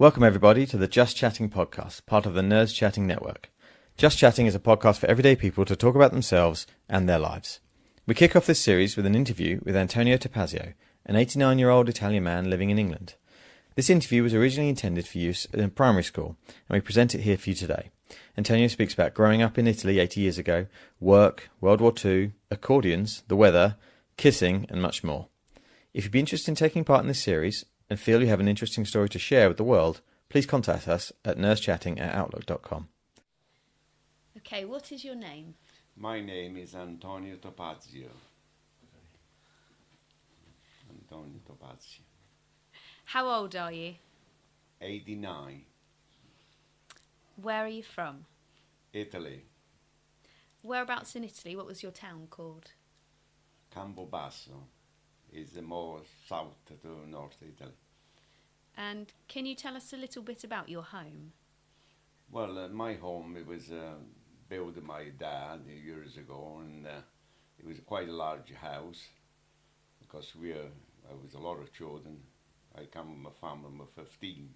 Welcome everybody to the Just Chatting podcast, part of the Nerdschatting network. Just Chatting is a podcast for everyday people to talk about themselves and their lives. We kick off this series with an interview with Antonio Topazio, an 89-year-old Italian man living in England. This interview was originally intended for use in primary school, and we present it here for you today. Antonio speaks about growing up in Italy 80 years ago, work, World War II, accordions, the weather, kissing, and much more. If you'd be interested in taking part in this series, and feel you have an interesting story to share with the world, please contact us at nerdschatting@outlook.com. Okay, what is your name? My name is Antonio Topazio. Antonio Topazio. How old are you? 89. Where are you from? Italy. Whereabouts in Italy? What was your town called? Campobasso is the more south to North Italy. And can you tell us a little bit about your home? Well, my home, it was built by my dad years ago, and it was quite a large house because I was a lot of children. I come from a family of 15,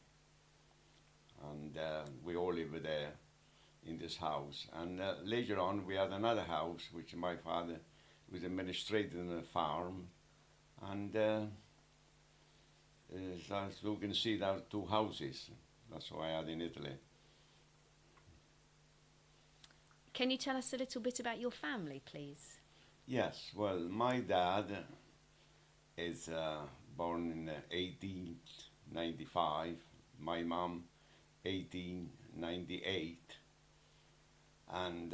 and we all lived there in this house. And later on, we had another house, which my father was administrator in a farm, and as you can see, there are two houses. That's what I had in Italy. Can you tell us a little bit about your family, please? Yes, well, my dad is born in 1895, my mom 1898, and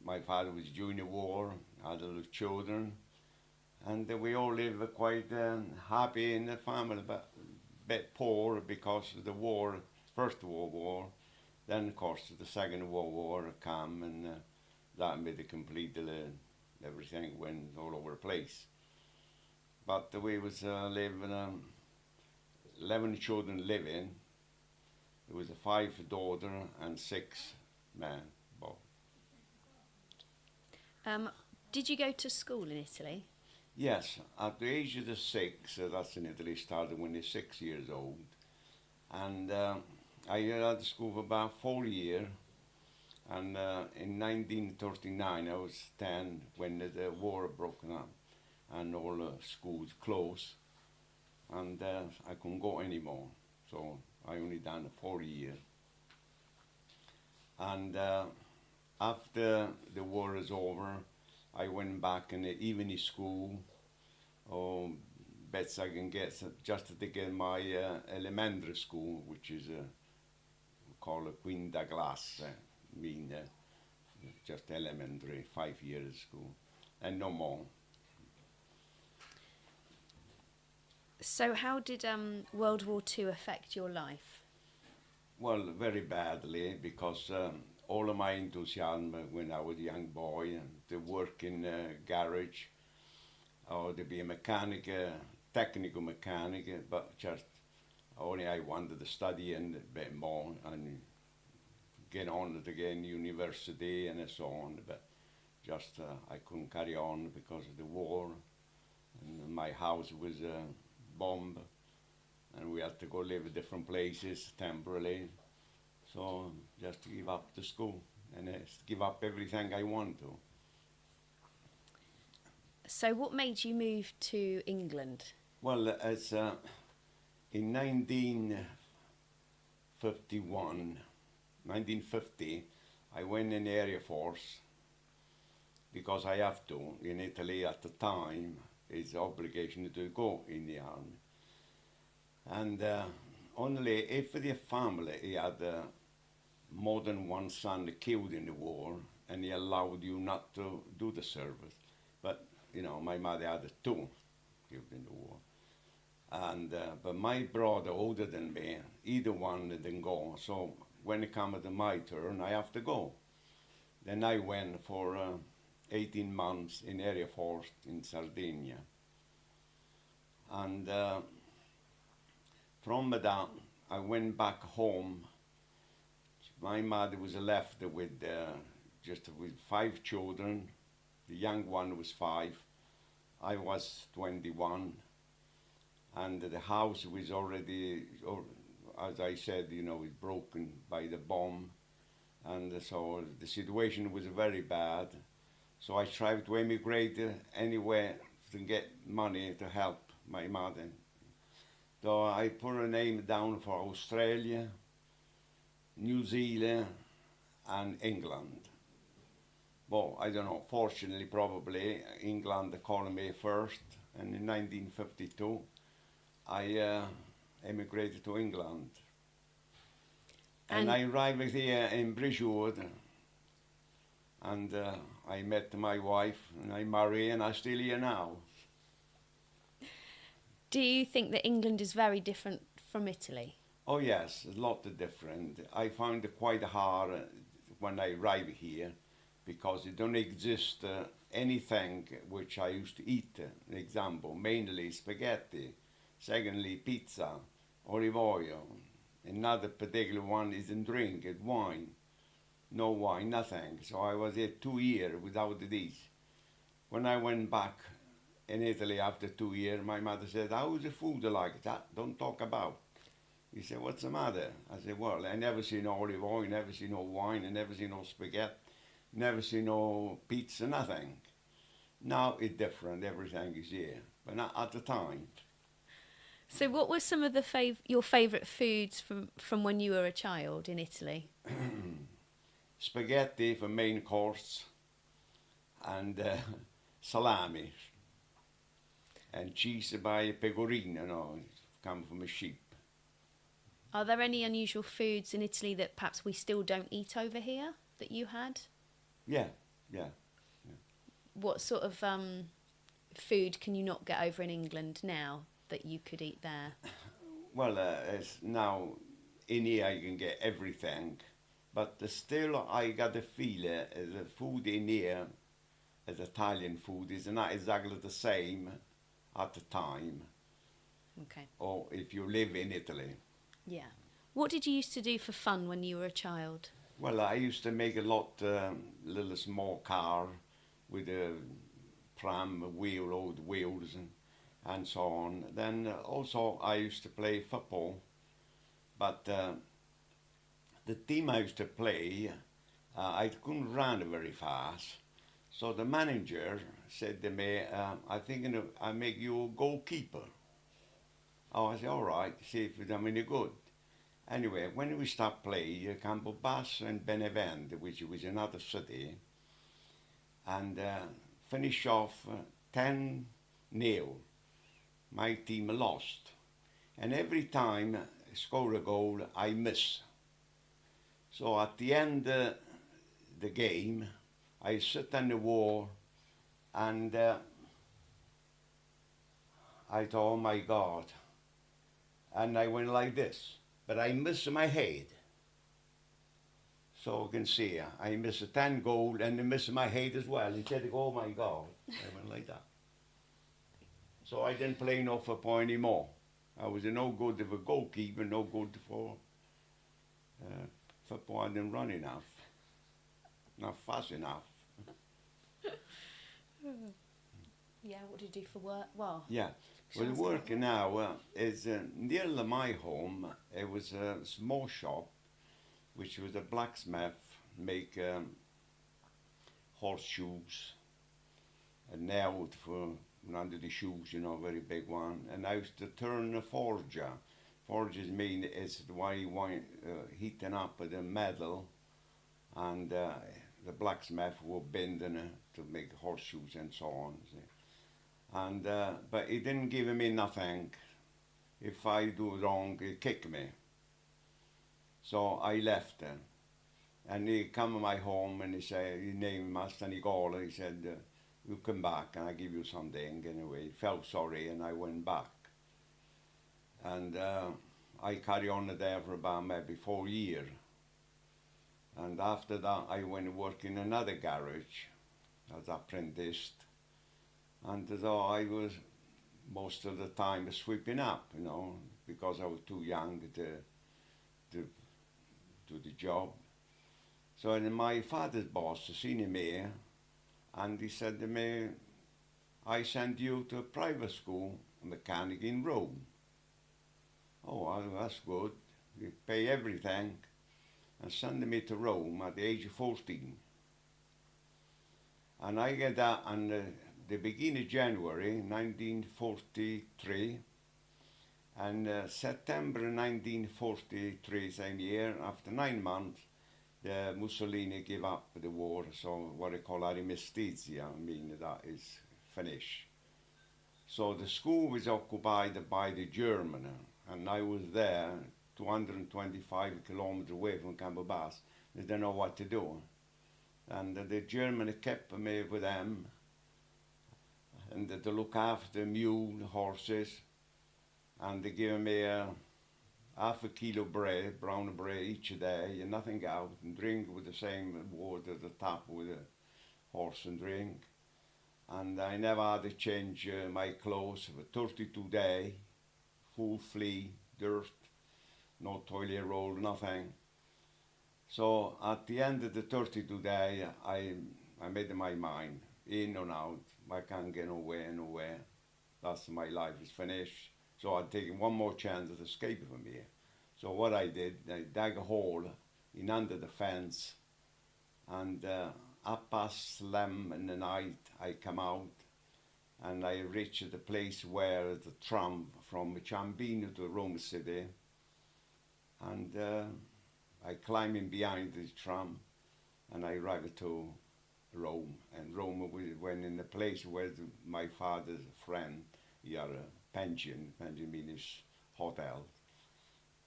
my father was during the war, had little children, and we all live quite happy in the family, but a bit poor because of the war, First World War. Then, of course, the Second World War came, and that made it completely, everything went all over the place. But we was living, 11 children living. There was 5 daughters and 6 men. Did you go to school in Italy? Yes, at the age of the 6, that's in Italy, started when they're 6 years old. And I had school for about 4 years. And in 1939, I was 10 when the war broke up and all the schools closed. And I couldn't go anymore. So I only done 4 years. And after the war is over, I went back in the evening school, best I can get, just to get my elementary school, which is called Quinta Classe, mean just elementary, 5 years school, and no more. So how did World War II affect your life? Well, very badly, because all of my enthusiasm when I was a young boy, to work in a garage, or to be a mechanic, technical mechanic, but just only I wanted to study and a bit more and get on to get in university and so on, but just I couldn't carry on because of the war, and my house was bombed, and we had to go live in different places temporarily. So just to give up the school and give up everything I want to. So what made you move to England? Well, it's in 1950, I went in the Air Force because I have to. In Italy at the time, it's obligation to go in the army. And only if the family had more than one son killed in the war, and he allowed you not to do the service. But, you know, my mother had 2 killed in the war. And but my brother, older than me, either one didn't go. So when it came to my turn, I have to go. Then I went for 18 months in Air Force in Sardinia. And from that, I went back home. My mother was left with just with 5 children. The young one was 5. I was 21. And the house was already as I said, you know, was broken by the bomb, and so the situation was very bad. So I tried to emigrate anywhere to get money to help my mother. So I put a name down for Australia, New Zealand, and England. Well, I don't know, fortunately, probably, England called me first, and in 1952, I emigrated to England. And I arrived here in Bridgewood, and I met my wife, and I married, and I'm still here now. Do you think that England is very different from Italy? Oh yes, a lot different. I found it quite hard when I arrived here because it don't exist anything which I used to eat. An example, mainly spaghetti, secondly pizza, olive oil. Another particular one is in drink, it's wine. No wine, nothing. So I was here 2 years without these. When I went back in Italy after 2 years, my mother said, "How's the food like that? Don't talk about." He said, "What's the matter?" I said, "Well, I never seen no olive oil, never seen no wine, I never seen no spaghetti, never seen no pizza, nothing." Now it's different, everything is here, but not at the time. So what were some of the your favourite foods from when you were a child in Italy? Spaghetti for main course, and salami, and cheese by pecorino, come from a sheep. Are there any unusual foods in Italy that perhaps we still don't eat over here that you had? Yeah. What sort of food can you not get over in England now that you could eat there? Well, it's now in here I can get everything, but still I got the feeling the food in here as Italian food is not exactly the same at the time. Okay. Or if you live in Italy. Yeah. What did you used to do for fun when you were a child? Well, I used to make a lot little small car with a pram wheel, old wheels, and so on. Then also I used to play football, but the team I used to play, I couldn't run very fast. So the manager said to me, "I think I make you a goalkeeper." Oh, I said, "All right, see if I'm any good." Anyway, when we stopped playing, Campobasso and Benevento, which was another city, and finished off 10-0. My team lost. And every time I score a goal, I miss. So at the end of the game, I sit on the wall and I thought, "Oh my God." And I went like this, but I missed my head. So you can see, I missed a 10 goal and I missed my head as well. He said, "Oh my God." I went like that. So I didn't play no football anymore. I was no good of a goalkeeper, no good for football. I didn't run enough, not fast enough. Yeah, what did you do for work? Well, Yeah, well, work now is near my home. It was a small shop, which was a blacksmith, make horseshoes, and nailed for under the shoes, very big one. And I used to turn a forger. Forges mean it's why you want heating up the metal, and the blacksmith will bend to make horseshoes and so on. See? And but he didn't give me nothing. If I do wrong, he kick me. So I left. And he come to my home and he said, his name Master Nicola, he said, "You come back and I give you something." Anyway, he felt sorry and I went back. And I carry on there for about maybe 4 years. And after that, I went to work in another garage as apprentice. And so I was most of the time sweeping up, because I was too young to do the job. So then my father's boss seen me, and he said to me, "I sent you to a private school, mechanic in Rome." Oh, well, that's good. they pay everything, and send me to Rome at the age of 14. And I get that on the beginning of January 1943, and September 1943, same year, after 9 months, the Mussolini gave up the war, so what they call armistice, I mean, that is finished. So the school was occupied by the German, and I was there 225 kilometers away from Campobasso. They didn't know what to do. And the German kept me with them, and to look after mule, horses, and they gave me half a kilo bread, brown bread each day, and nothing out, and drink with the same water, the tap with the horse and drink. And I never had to change my clothes for 32 days, full flea, dirt, no toilet roll, nothing. So at the end of the 32 days, I made my mind, in and out. I can't get nowhere. That's my life is finished. So I'd taken one more chance of escaping from here. So what I did, I dug a hole in under the fence, and 11:30 in the night, I come out, and I reached the place where the tram from Ciambino to Rome City, and I climb in behind the tram, and I arrived to Rome. And Rome went in the place where my father's friend, he had a pension means hotel.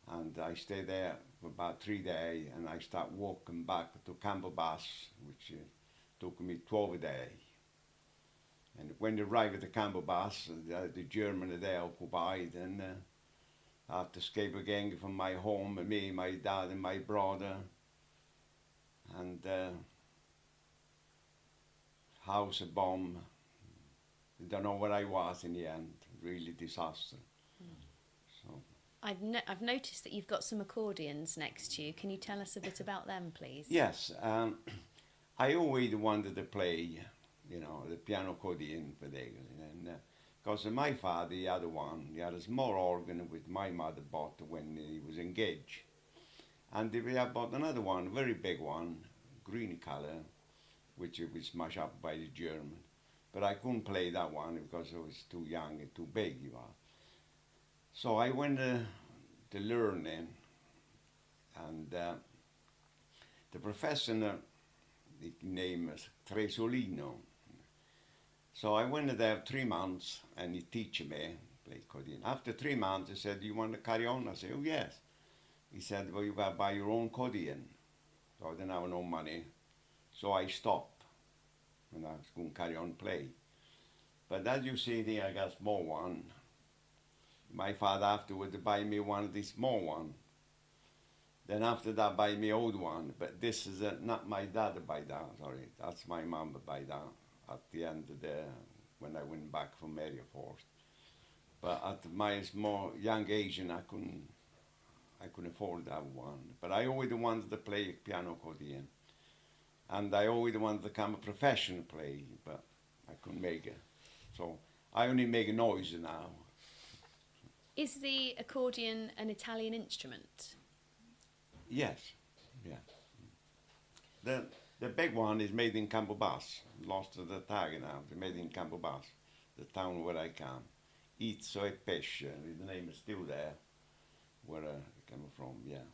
And I stayed there for about 3 days, and I start walking back to Campobasso, which took me 12 days. And when I arrived at the Campobasso, the Germans there occupied, and I had to escape again from my home, and me, my dad, and my brother, and house a bomb. I don't know where I was in the end. Really disaster. So I've noticed that you've got some accordions next to you. Can you tell us a bit about them, please? yes, I always wanted to play, the piano accordion for them, and because my father, he had one. He had a small organ which my mother bought when he was engaged, and we had bought another one, a very big one, green color, which was smashed up by the German. But I couldn't play that one because I was too young and too big. So I went to learning, and the professor, his name is Tresolino. So I went there 3 months, and he teach me play accordion. After 3 months, he said, "You want to carry on?" I said, "Oh yes." He said, "Well, you got to buy your own accordion." So I didn't have no money, so I stopped, and I was going to carry on play. But as you see here, I got a small one. My father afterwards buy me one of these small one. Then after that, buy me old one. But this is not my dad buy that. Sorry, that's my mom buy that. At the end of when I went back from Air Force. But at my small young age, and I couldn't afford that one. But I always wanted to play piano accordion, and I always wanted to become a professional player, but I couldn't make it. So I only make a noise now. Is the accordion an Italian instrument? Yes, yeah. The big one is made in Campobasso. Lost to the tag now. It's made in Campobasso, the town where I come. Izzo e Pesce. The name is still there, where I come from. Yeah.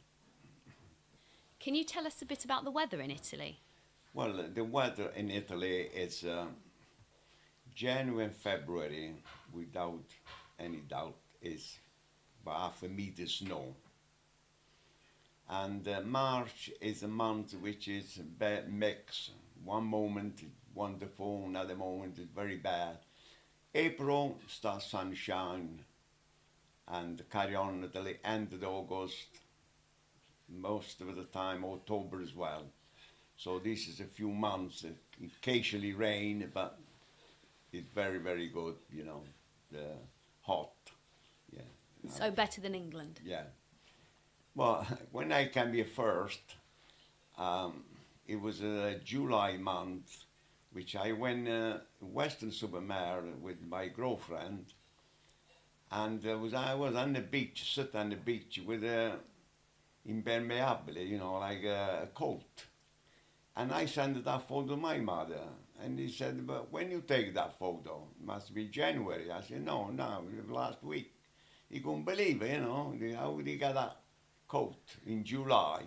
Can you tell us a bit about the weather in Italy? Well, the weather in Italy is January and February, without any doubt, is about 1/2 meter snow. And March is a month which is bad mix. One moment wonderful, another moment is very bad. April starts sunshine, and carry on until the end of August. Most of the time, October as well. So this is a few months, occasionally rain, but it's very, very good, hot. Yeah. So better than England? Yeah. Well, when I came here first, it was a July month, which I went Western Supermare with my girlfriend, and I was on the beach, sit on the beach with impermeable, you know, like a coat. And I sent that photo to my mother. And he said, but when you take that photo, it must be January. I said, no, last week. He couldn't believe it, you know, how they got that coat in July,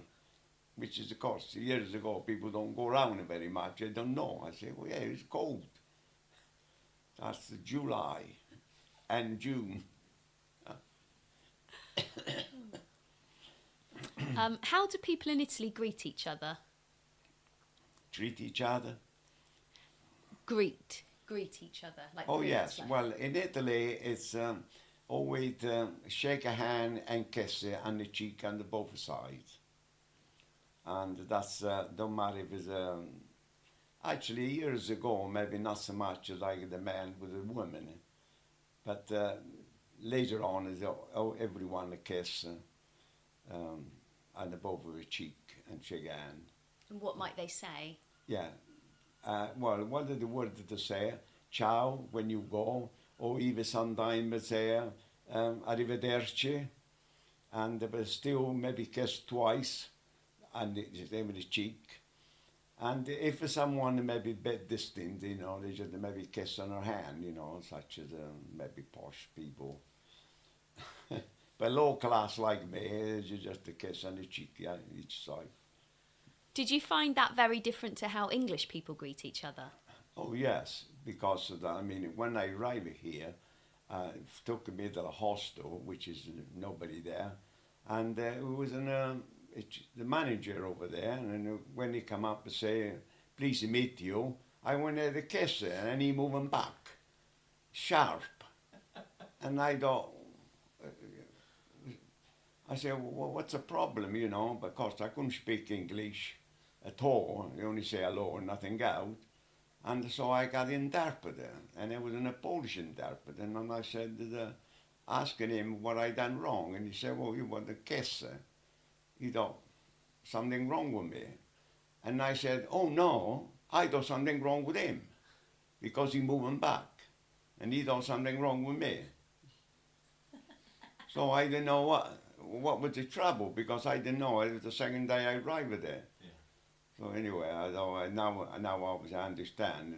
which is, of course, years ago, people don't go around very much. They don't know. I said, well, yeah, it's cold. That's July and June. How do people in Italy greet each other? Treat each other. Greet each other. Like Oh, greet, yes. like. Well, in Italy, it's always shake a hand and kiss it on the cheek on the both sides. And that's, don't matter if it's, actually years ago, maybe not so much like the man with the woman, but later on, is everyone a kiss on the both of the cheek and shake a hand. And what might they say? Yeah. Well, what are the words to say? Ciao when you go, or even sometimes say arrivederci, and but still maybe kiss twice, and with the cheek. And if someone maybe a bit distant, you know, they just maybe kiss on her hand, you know, such as maybe posh people. But low class like me, it's just a kiss on the cheek, yeah, each side. Did you find that very different to how English people greet each other? Oh yes, because of that. I mean, when I arrived here, it took me to the hostel, which is nobody there, and it was the manager over there. And when he come up and say, "Pleased to meet you," I went there to kiss her, and he moving back, sharp, and I thought. I said, well, what's the problem, you know, because I couldn't speak English at all. I only say hello and nothing else. And so I got an interpreter, and it was a Polish interpreter. And I said, asking him what I done wrong. And he said, well, you want to kiss her. He thought, something wrong with me. And I said, oh, no, I thought something wrong with him because he moving back. And he thought something wrong with me. So I didn't know what was the trouble, because I didn't know. It was the second day I arrived there. Yeah. So anyway, now obviously I understand,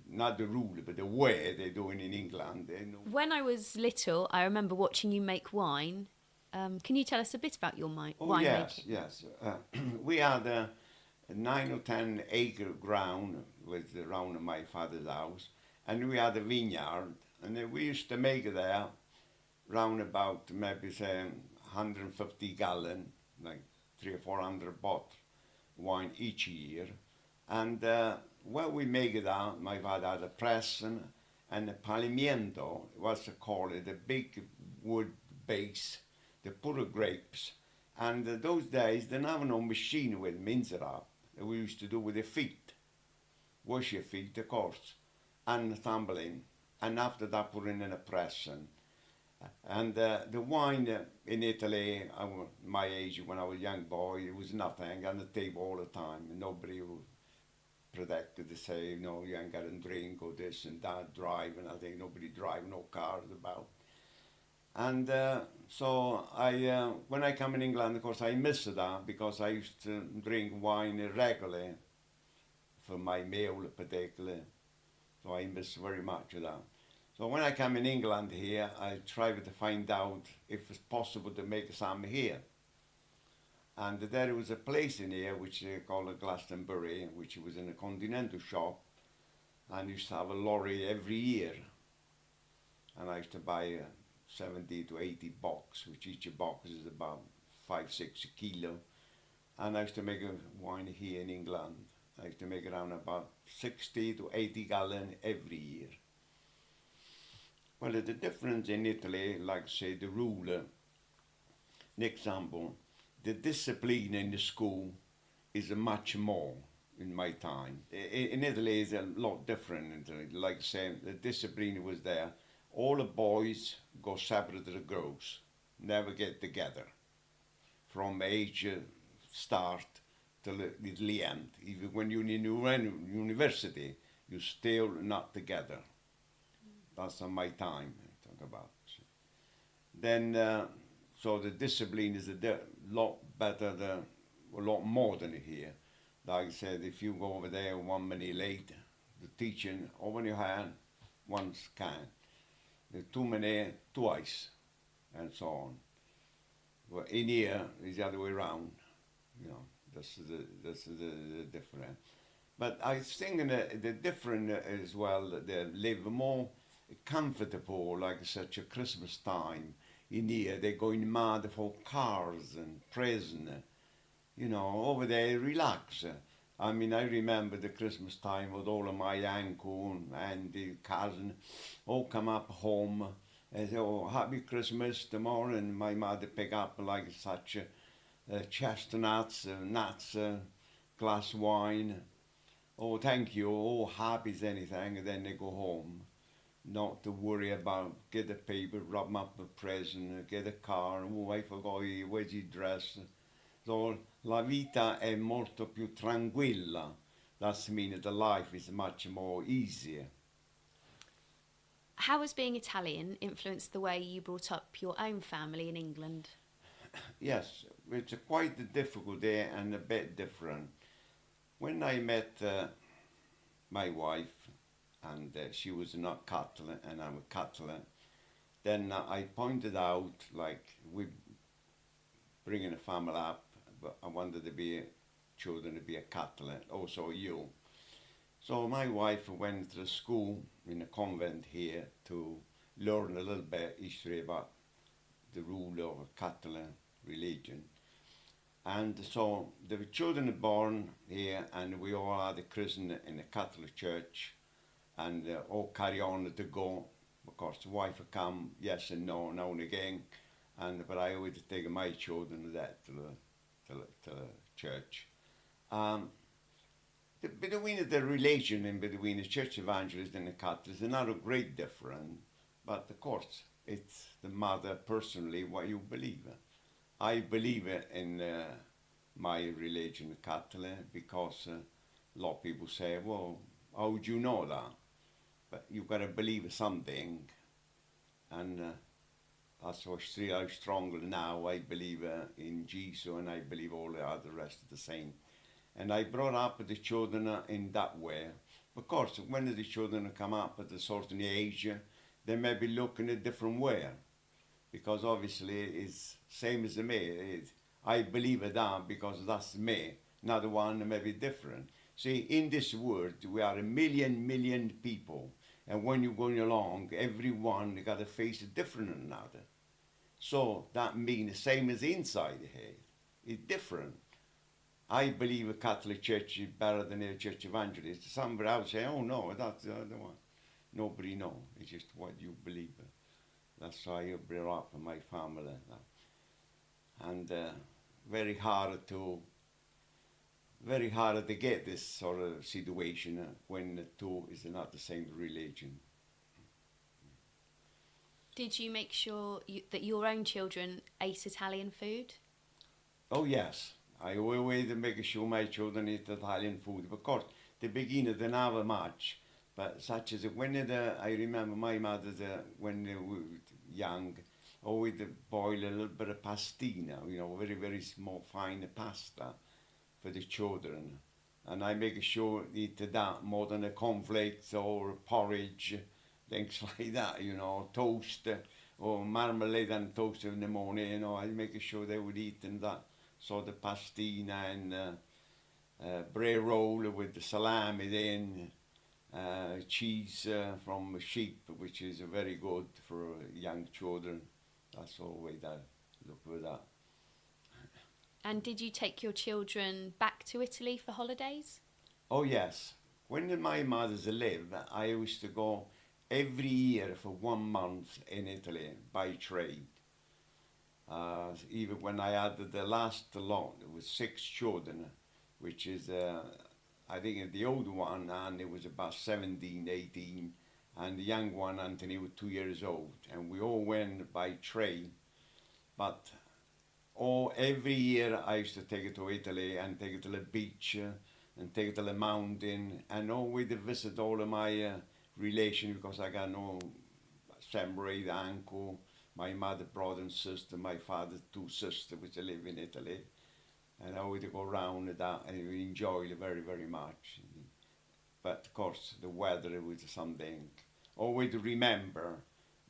not the rule, but the way they're doing in England. When I was little, I remember watching you make wine. Can you tell us a bit about your wine making? Yes. We had a 9 or 10 acre ground around my father's house, and we had a vineyard, and we used to make there round about maybe say 150 gallon, like 300 or 400 bottles wine each year. And when we make it out, my father had a press and a palimiento, what's it called, a big wood base, the pure grapes. And those days, they didn't have no machine with mince it up. We used to do with the feet, wash your feet, of course, and tumbling. And after that, put it in a press. And the wine in Italy, my age, when I was a young boy, it was nothing on the table all the time. And nobody would protect it to say, no, you ain't got to drink or this and that, drive. And I think nobody drive, no cars about. And so when I come in England, of course, I miss that because I used to drink wine regularly for my meal particularly. So I miss very much of that. So when I come in England here, I try to find out if it's possible to make some here. And there was a place in here which they call a Glastonbury, which was in a continental shop, and used to have a lorry every year. And I used to buy 70 to 80 box, which each box is about 5-6 kilo. And I used to make a wine here in England. I used to make around about 60 to 80 gallon every year. Well, the difference in Italy, like say the rule, an example, the discipline in the school is much more in my time. In Italy it's a lot different. Like say, the discipline was there. All the boys go separate to the girls, never get together. From age start till the end. Even when you're in university, you're still not together. That's on my time I talk about. Then, so the discipline is a lot better, a lot more than here. Like I said, if you go over there 1 minute late, the teaching over your hand once can. The 2 minutes twice, and so on. Well, in here is the other way around. You know, that's the difference. But I think the different as well. They live more comfortable, like such a Christmas time. In here, they're going mad for cars and presents. You know, over there, relax. I mean, I remember the Christmas time with all of my uncle and the cousin all come up home and say, oh, happy Christmas tomorrow. And my mother pick up like such chestnuts, nuts, glass wine. Oh, thank you. Oh, happy as anything. And then they go home. Not to worry about get the paper, rub 'em up a present, get a car. Oh, I forgot, where's your dress? So la vita è molto più tranquilla. That means the life is much more easier. How has being Italian influenced the way you brought up your own family in England? Yes, it's quite difficult there and a bit different. When I met my wife, and she was not Catholic and I'm a Catholic, then I pointed out, like, we bringing a family up, but I wanted to be children to be a Catholic, also you. So my wife went to school in a convent here to learn a little bit history about the rule of a Catholic religion. And so the children are born here, and we all are christened in the Catholic Church, and all carry on to go. Of course, the wife will come, yes and no, now and again, but I always take my children to the church. Between the relation and between the church evangelist and the Catholics, there's not a great difference, but of course, it's the matter personally what you believe in. I believe in my religion, Catholic, because a lot of people say, well, how would you know that? But you've got to believe something, and that's how strongly now I believe in Jesus, and I believe all the other rest of the same. And I brought up the children in that way. Of course, when the children come up at a certain age, they may be looking a different way, because obviously it's same as me. I believe it that because that's me. Another one may be different. See, in this world, we are a million people. And when you're going along, everyone got to face it different than another. So that means the same as inside the head. It's different. I believe a Catholic Church is better than a church evangelist. Somebody else say, oh no, that's the other one. Nobody knows. It's just what you believe. That's how I brought up my family. And very hard to get this sort of situation when the two is not the same religion. Did you make sure that your own children ate Italian food? Oh yes, I always make sure my children eat Italian food. Of course, the beginner they never much, but such as when I remember my mother when they were young, always boil a little bit of pastina, very very small fine pasta for the children, and I make sure eat that more than a cornflakes or porridge, things like that, toast or marmalade and toast in the morning. I make sure they would eat that sort of pastina and bread roll with the salami in, cheese from sheep, which is very good for young children. That's always I look for that. And did you take your children back to Italy for holidays? Oh yes. When my mother's lived, I used to go every year for 1 month in Italy by trade. Even when I had the last lot, it was 6 children, which is, I think the old one, and it was about 17, 18, and the young one, Anthony, was 2 years old. And we all went by train, but every year I used to take it to Italy and take it to the beach and take it to the mountain and always visit all of my relations, because I got no family, uncle, my mother, brother and sister, my father, 2 sisters which live in Italy, and I would go around that and we enjoy it very, very much. But of course, the weather was something. Always remember,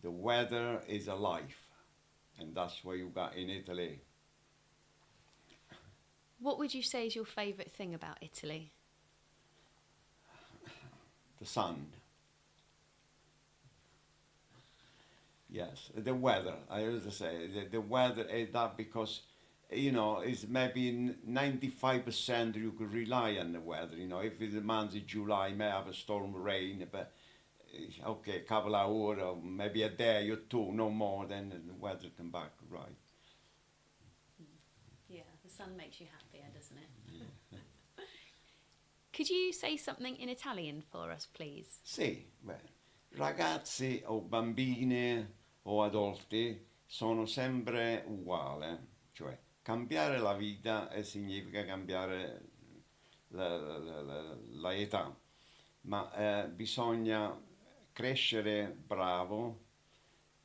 the weather is a life, and that's what you got in Italy. What would you say is your favourite thing about Italy? The sun. Yes, the weather. I always say the weather is that because, it's maybe 95% you could rely on the weather. If it's the month of July, you may have a storm rain, but okay, a couple of hours or maybe a day or two, no more, then the weather come back right. Yeah, the sun makes you happier, doesn't it? Yeah. Could you say something in Italian for us, please? Sì, beh, ragazzi o bambini o adulti sono sempre uguali, cioè cambiare la vita significa cambiare la età, ma bisogna crescere bravo,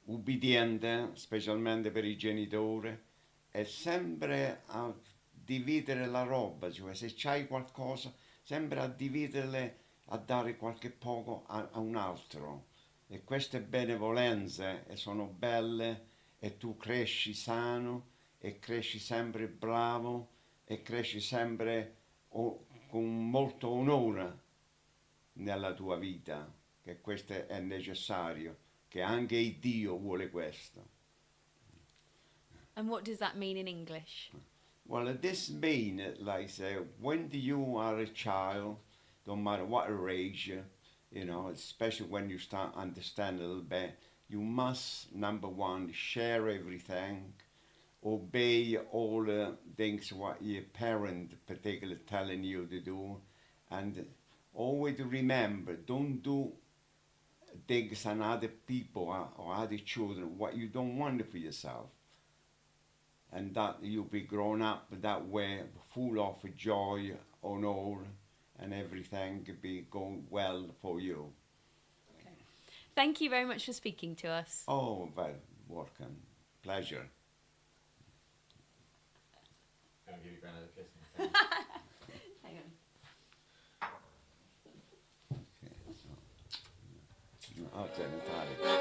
ubbidiente, specialmente per i genitori, e sempre a dividere la roba, cioè se c'hai qualcosa, sempre a dividerle, a dare qualche poco a un altro. E queste benevolenze sono belle e tu cresci sano e cresci sempre bravo e cresci sempre con molto onore nella tua vita, che questo è necessario, che anche Dio vuole questo. And what does that mean in English? Well, this means, like say, when you are a child, don't matter what age, especially when you start understanding a little bit, you must, number one, share everything, obey all the things what your parent particularly telling you to do, and always remember, don't do things on other people or other children what you don't want for yourself. And that you'll be grown up that way, full of joy, honor, and everything could be going well for you. Okay. Thank you very much for speaking to us. Oh, well, welcome. Pleasure. I'll give you Granddad a kiss. Hang on. Okay, so, I'll tell you.